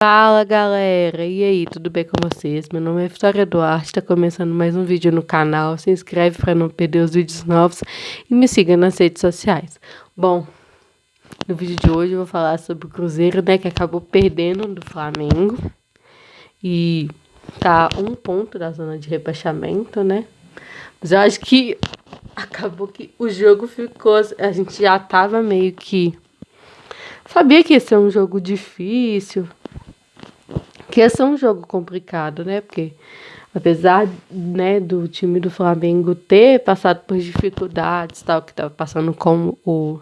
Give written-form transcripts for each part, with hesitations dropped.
Fala galera, e aí, tudo bem com vocês? Meu nome é Vitória Duarte, está começando mais um vídeo no canal. Se inscreve para não perder os vídeos novos e me siga nas redes sociais. Bom, no vídeo de hoje eu vou falar sobre o Cruzeiro, né, que acabou perdendo do Flamengo e tá um ponto da zona de rebaixamento, né? Mas eu acho que acabou que o jogo ficou, a gente já tava meio que sabia que ia ser um jogo difícil, que ia ser um jogo complicado, né? Porque apesar, né, do time do Flamengo ter passado por dificuldades, tal, que estava passando com o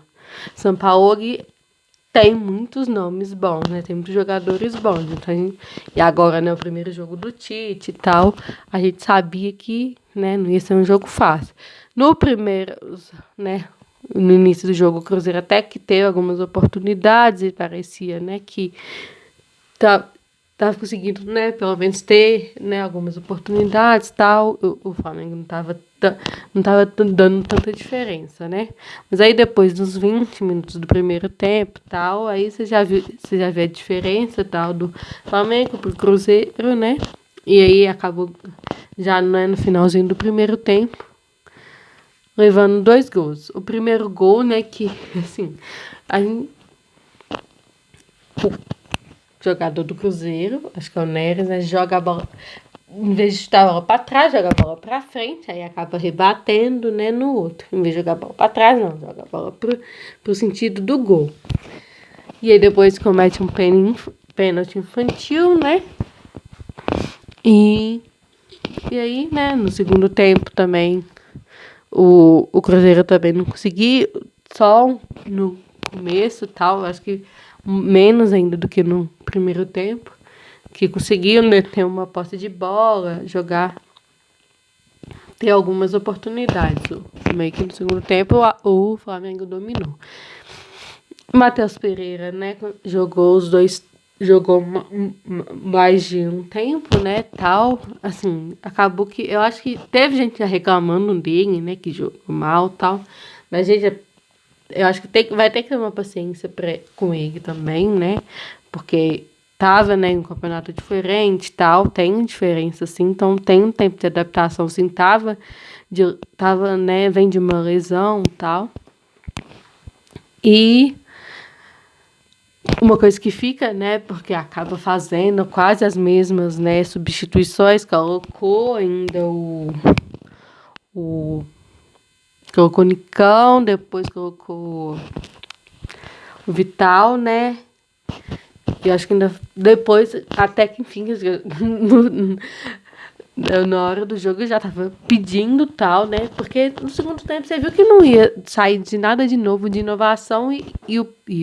Sampaoli, tem muitos nomes bons, né? Tem muitos jogadores bons. Então, e agora, né, o primeiro jogo do Tite e tal, a gente sabia que, né, não ia ser um jogo fácil. No primeiro, né, no início do jogo, o Cruzeiro até que teve algumas oportunidades e parecia, né, que tava conseguindo, né, pelo menos ter, né, algumas oportunidades, tal. O Flamengo não tava dando tanta diferença, né? Mas aí depois dos 20 minutos do primeiro tempo, tal, aí você já viu a diferença, tal, do Flamengo pro Cruzeiro, né? E aí acabou já, né, no finalzinho do primeiro tempo, levando 2 gols. O primeiro gol, né, que, assim, a gente, jogador do Cruzeiro, acho que é o Neres, né, joga a bola, em vez de chutar a bola para trás, joga a bola para frente, aí acaba rebatendo, né, no outro. Em vez de jogar a bola para trás, não, joga a bola pro sentido do gol. E aí depois comete um pênalti infantil, né? E aí, né, no segundo tempo também, o Cruzeiro também não conseguiu, só no começo e tal, acho que menos ainda do que no primeiro tempo, que conseguiu, né, ter uma posse de bola, jogar, ter algumas oportunidades. Meio que no segundo tempo o Flamengo dominou. Matheus Pereira, né, jogou mais de um tempo, né, tal, assim, acabou que, eu acho que teve gente reclamando dele, né, que jogou mal, tal, mas, gente, eu acho que vai ter que ter uma paciência com ele também, né, porque tava, né, em um campeonato diferente, tal, tem diferença, assim, então tem um tempo de adaptação, assim, né, vem de uma lesão, tal, e uma coisa que fica, né, porque acaba fazendo quase as mesmas, né, substituições, colocou ainda colocou o Nicão, depois colocou o Vital, né, e acho que ainda depois, até que enfim, na hora do jogo eu já tava pedindo tal, né? Porque no segundo tempo você viu que não ia sair de nada de novo, de inovação, e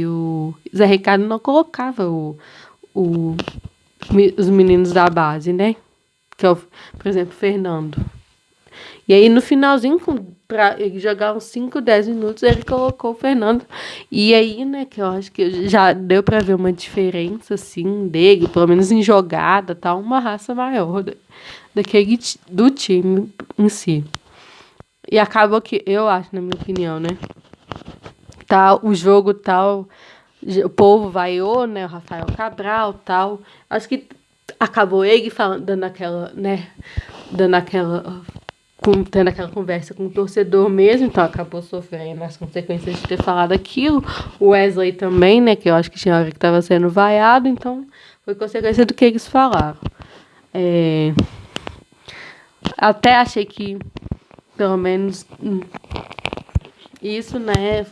o Zé Ricardo não colocava os meninos da base, né? Que é por exemplo, o Fernando. E aí no finalzinho, pra ele jogar uns 5, 10 minutos, ele colocou o Fernando. E aí, né, que eu acho que já deu pra ver uma diferença, assim, dele, pelo menos em jogada, tá? Uma raça maior do time em si. E acabou que, eu acho, na minha opinião, né, tá, o jogo tal, o povo vaiou, né, o Rafael Cabral, tal. Acho que acabou ele falando, tendo aquela conversa com o torcedor mesmo, então acabou sofrendo as consequências de ter falado aquilo. O Wesley também, né, que eu acho que tinha hora que estava sendo vaiado, então foi consequência do que eles falaram. Até achei que, pelo menos, isso, né,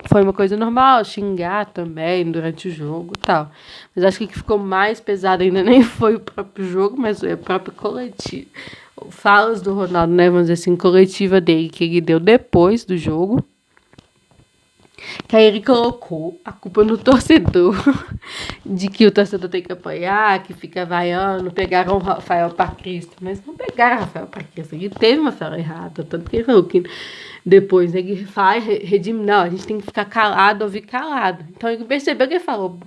foi uma coisa normal, xingar também durante o jogo e tal. Mas acho que o que ficou mais pesado ainda nem foi o próprio jogo, mas o próprio coletivo. Falas do Ronaldo, né, vamos dizer assim, coletiva dele, que ele deu depois do jogo, que aí ele colocou a culpa no torcedor, de que o torcedor tem que apoiar, que fica vaiando, pegaram o Rafael pra Cristo, mas não pegaram o Rafael pra Cristo, ele teve uma fala errada, tanto que ele falou que depois ele faz redimir, não, a gente tem que ficar calado, ouvir calado. Então ele percebeu que ele falou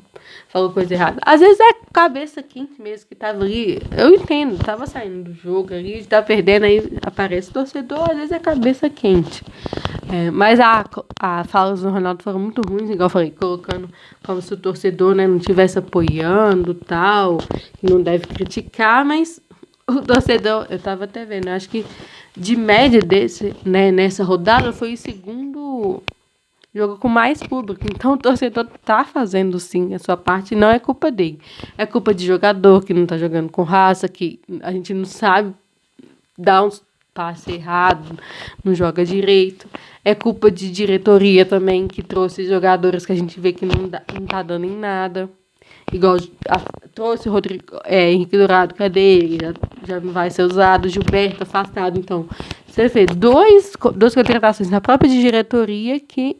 coisa errada. Às vezes é cabeça quente mesmo que tava ali. Eu entendo, tava saindo do jogo ali, tá perdendo, aí aparece o torcedor, às vezes é cabeça quente. Mas a fala do Ronaldo foram muito ruins, igual eu falei, colocando como se o torcedor, né, não estivesse apoiando tal, que não deve criticar, mas o torcedor, eu tava até vendo, eu acho que de média né, nessa rodada foi o segundo jogo com mais público. Então o torcedor tá fazendo sim a sua parte, não é culpa dele. É culpa de jogador que não tá jogando com raça, que a gente não sabe dar uns passes errados, não joga direito. É culpa de diretoria também, que trouxe jogadores que a gente vê que não tá dando em nada. Igual trouxe o Henrique Dourado, cadê ele? Já não vai ser usado. Gilberto afastado. Então, você vê duas contratações na própria diretoria que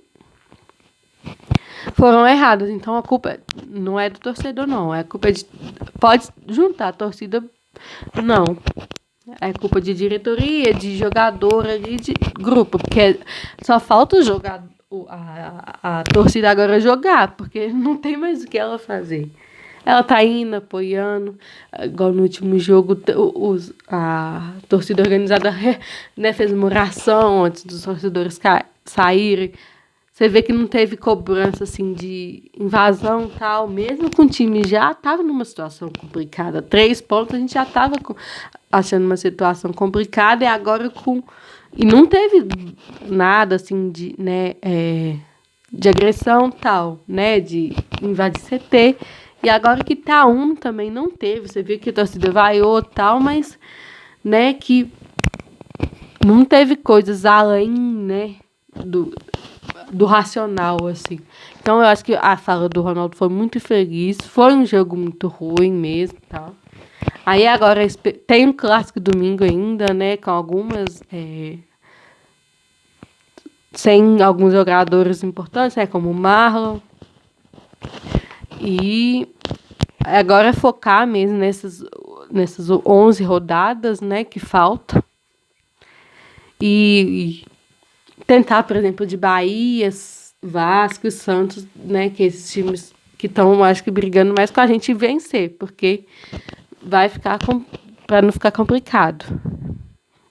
foram erradas. Então, a culpa não é do torcedor, não. É culpa de... Pode juntar a torcida... Não. É culpa de diretoria, de jogador ali, de grupo. Porque só falta o jogador, a torcida agora jogar, porque não tem mais o que ela fazer. Ela tá indo, apoiando, igual no último jogo, a torcida organizada, né, fez uma oração antes dos torcedores saírem. Você vê que não teve cobrança, assim, de invasão e tal. Mesmo com o time já estava numa situação complicada. 3 pontos, a gente já estava achando uma situação complicada. E agora E não teve nada, assim, de, né, de agressão e tal, né? De invadir CT. E agora que tá também não teve. Você viu que a torcida vaiou e tal, mas, né, que não teve coisas além, né, do racional, assim. Então, eu acho que a fala do Ronaldo foi muito infeliz. Foi um jogo muito ruim mesmo, tá? Aí, agora, tem um clássico domingo ainda, né? Com algumas... sem alguns jogadores importantes, né? Como o Marlon. E agora é focar mesmo nessas 11 rodadas, né? Que faltam. E tentar, por exemplo, de Bahia, Vasco e Santos, né, que esses times que estão, acho que, brigando mais com a gente vencer, porque vai ficar para não ficar complicado.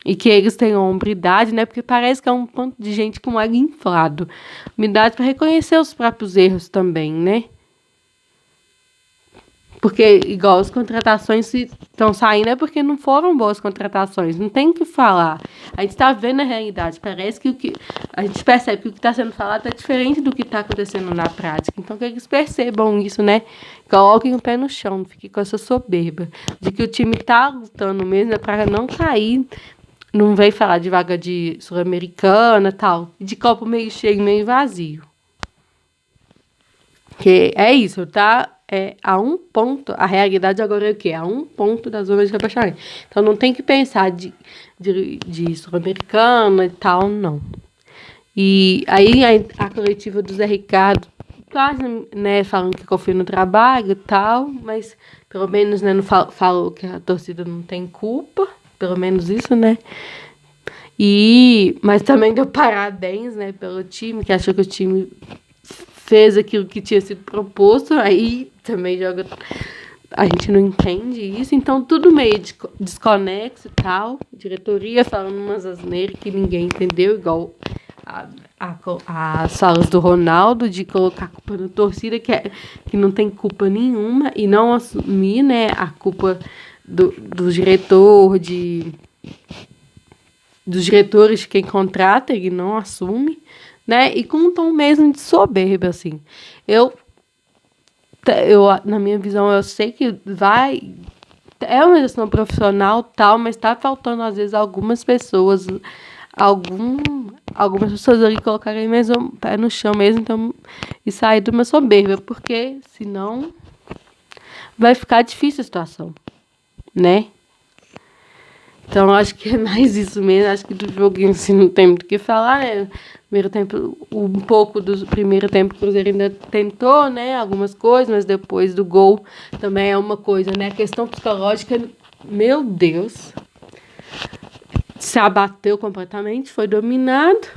E que eles tenham hombridade, né, porque parece que é um ponto de gente com ego inflado. Humildade para reconhecer os próprios erros também, né? Porque, igual, as contratações estão saindo é porque não foram boas contratações. Não tem o que falar. A gente está vendo a realidade. Parece que a gente percebe que o que está sendo falado é diferente do que está acontecendo na prática. Então, que eles percebam isso, né? Coloquem o pé no chão. Não fiquem com essa soberba. De que o time está lutando mesmo é para não cair. Não vem falar de vaga de Sul-Americana e tal. De copo meio cheio, meio vazio. Que é isso, tá? A 1 ponto, a realidade agora é o quê? A 1 ponto da zona de rebaixamento. Então não tem que pensar de Sul-Americana e tal, não. E aí a coletiva do Zé Ricardo, quase, né, falando que confia no trabalho e tal, mas pelo menos, né, não falou que a torcida não tem culpa, pelo menos isso, né? Mas também deu parabéns, né, pelo time, que achou que o time fez aquilo que tinha sido proposto, aí também joga... A gente não entende isso, então tudo meio desconexo e tal. Diretoria falando umas asneiras que ninguém entendeu, igual as falas do Ronaldo, de colocar a culpa na torcida, que não tem culpa nenhuma, e não assumir, né, a culpa do diretor, dos diretores de quem contrata, ele não assume, né? E com um tom mesmo de soberba, assim. Na minha visão, eu sei que é uma gestão profissional, tal, mas tá faltando, às vezes, algumas pessoas ali colocarem mesmo o pé no chão mesmo, então, e sair de uma soberba, porque senão vai ficar difícil a situação, né? Então, acho que é mais isso mesmo. Acho que do joguinho assim não tem muito o que falar, né? Primeiro tempo, um pouco do primeiro tempo, o Cruzeiro ainda tentou, né? Algumas coisas, mas depois do gol também é uma coisa, né? A questão psicológica, meu Deus, se abateu completamente, foi dominado.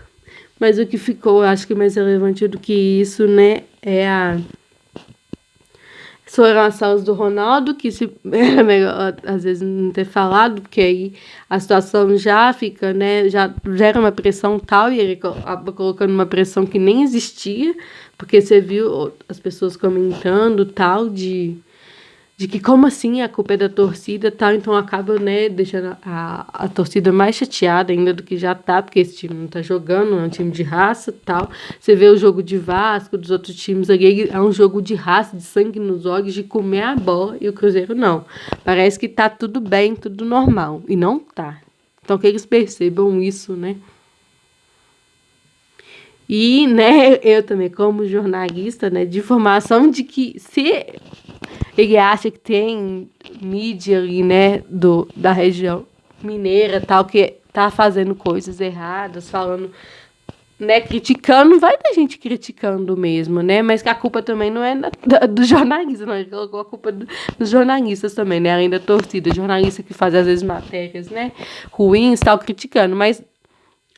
Mas o que ficou, acho que mais relevante do que isso, né? É foram as ações do Ronaldo, que se era melhor às vezes não ter falado, porque aí a situação já fica, né, já gera uma pressão tal, e ele acaba colocando uma pressão que nem existia, porque você viu as pessoas comentando tal, de que como assim a culpa é da torcida e tal, então acaba, né, deixando a torcida mais chateada ainda do que já tá, porque esse time não tá jogando, é um time de raça e tal. Você vê o jogo de Vasco, dos outros times ali, é um jogo de raça, de sangue nos olhos, de comer a bola, e o Cruzeiro não. Parece que tá tudo bem, tudo normal, e não tá. Então que eles percebam isso, né? E, né, eu também, como jornalista, né, de formação, de que se ele acha que tem mídia ali, né, da região mineira, tal, que tá fazendo coisas erradas, falando, né, criticando, vai ter gente criticando mesmo, né, mas que a culpa também não é do jornalista, não, ele colocou a culpa dos jornalistas também, né, além da torcida, jornalista que faz às vezes matérias, né, ruins, tal, criticando, mas,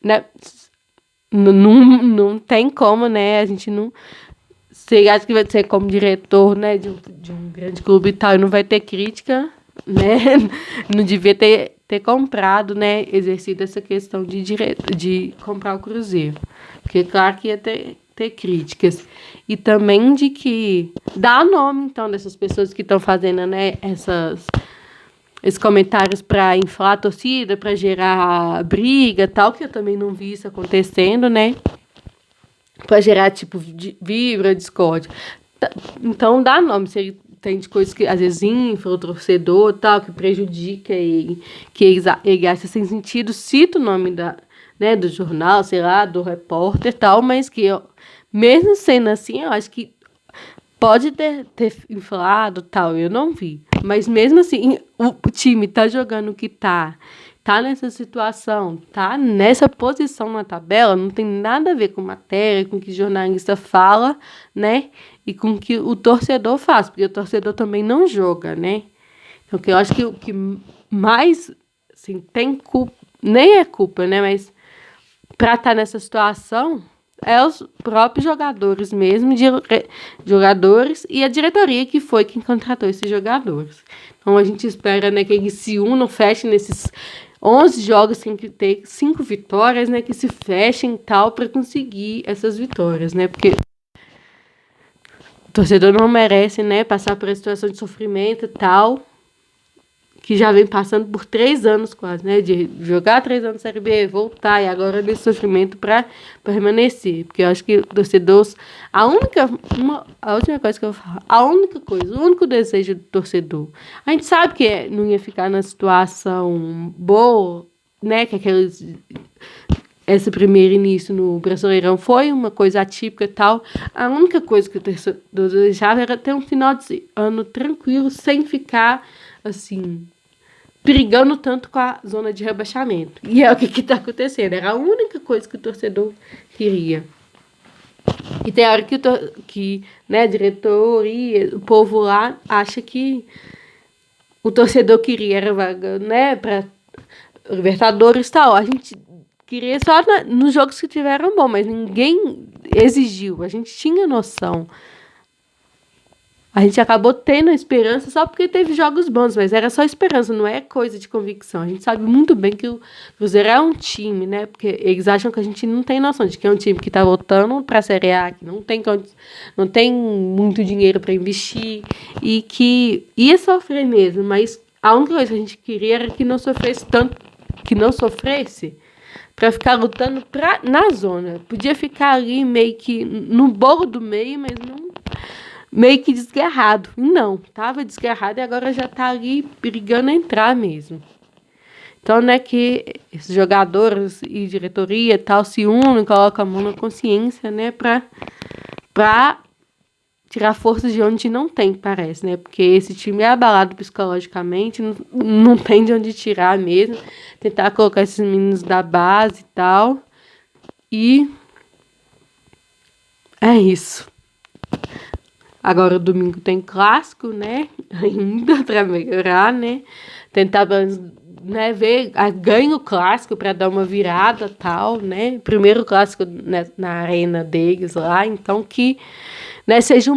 né, não tem como, né, a gente não... Você acha que vai ser como diretor, né, de um grande clube e tal, e não vai ter crítica, né? Não devia ter comprado, né, exercido essa questão de comprar o Cruzeiro. Porque, claro que ia ter críticas. E também de que dá nome, então, dessas pessoas que estão fazendo, né, esses comentários para inflar a torcida, para gerar briga e tal, que eu também não vi isso acontecendo, né? Para gerar, tipo, vibra, discórdia. Então, dá nome. Se ele tem de coisas que, às vezes, infla o torcedor, tal, que prejudica ele, que ele acha sem sentido, cita o nome né, do jornal, sei lá, do repórter e tal, mas que, mesmo sendo assim, eu acho que pode ter inflado tal, eu não vi. Mas mesmo assim, o time tá jogando o que tá nessa situação, tá nessa posição na tabela, não tem nada a ver com matéria, com o que o jornalista fala, né? E com o que o torcedor faz, porque o torcedor também não joga, né? Então, eu acho que o que mais, assim, tem culpa, nem é culpa, né? Mas para estar nessa situação é os próprios jogadores mesmo, jogadores e a diretoria que foi quem contratou esses jogadores. Então a gente espera, né, que eles se unam, fechem nesses 11 jogos, tem que ter 5 vitórias, né, que se fechem tal para conseguir essas vitórias, né, porque o torcedor não merece, né, passar por essa situação de sofrimento e tal, que já vem passando por 3 anos quase, né? De jogar 3 anos na Série B, voltar, e agora nesse sofrimento para permanecer. Porque eu acho que torcedores... A última coisa que eu vou falar, o único desejo do torcedor. A gente sabe que não ia ficar na situação boa, né? Que esse primeiro início no Brasileirão foi uma coisa atípica e tal. A única coisa que o torcedor desejava era ter um final de ano tranquilo, sem ficar, assim, brigando tanto com a zona de rebaixamento. E é o que está acontecendo. Era a única coisa que o torcedor queria. E tem hora que né, a diretoria, o povo lá acha que o torcedor queria era vaga, né, para Libertadores e tal. A gente queria só nos jogos que tiveram bom, mas ninguém exigiu. A gente tinha noção. A gente acabou tendo a esperança só porque teve jogos bons, mas era só esperança, não é coisa de convicção. A gente sabe muito bem que o Cruzeiro é um time, né? Porque eles acham que a gente não tem noção de que é um time que tá voltando pra Série A, que não tem muito dinheiro para investir e que ia sofrer mesmo, mas a única coisa que a gente queria era que não sofresse tanto, que não sofresse para ficar lutando na zona. Podia ficar ali meio que no bolo do meio, mas não meio que desgarrado. Não, tava desgarrado e agora já tá ali brigando a entrar mesmo. Então, né, que esses jogadores e diretoria e tal se unem, colocam a mão na consciência, né, pra tirar forças de onde não tem, parece, né, porque esse time é abalado psicologicamente, não tem de onde tirar mesmo, tentar colocar esses meninos da base e tal, e é isso. Agora, domingo tem clássico, né? Ainda para melhorar, né? Tentar, né, ver, ganha o clássico para dar uma virada tal, né? Primeiro clássico, né, na arena deles lá, então que, né, seja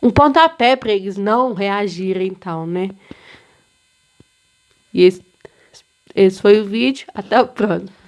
um pontapé para eles não reagirem então, né? E esse foi o vídeo. Até o próximo.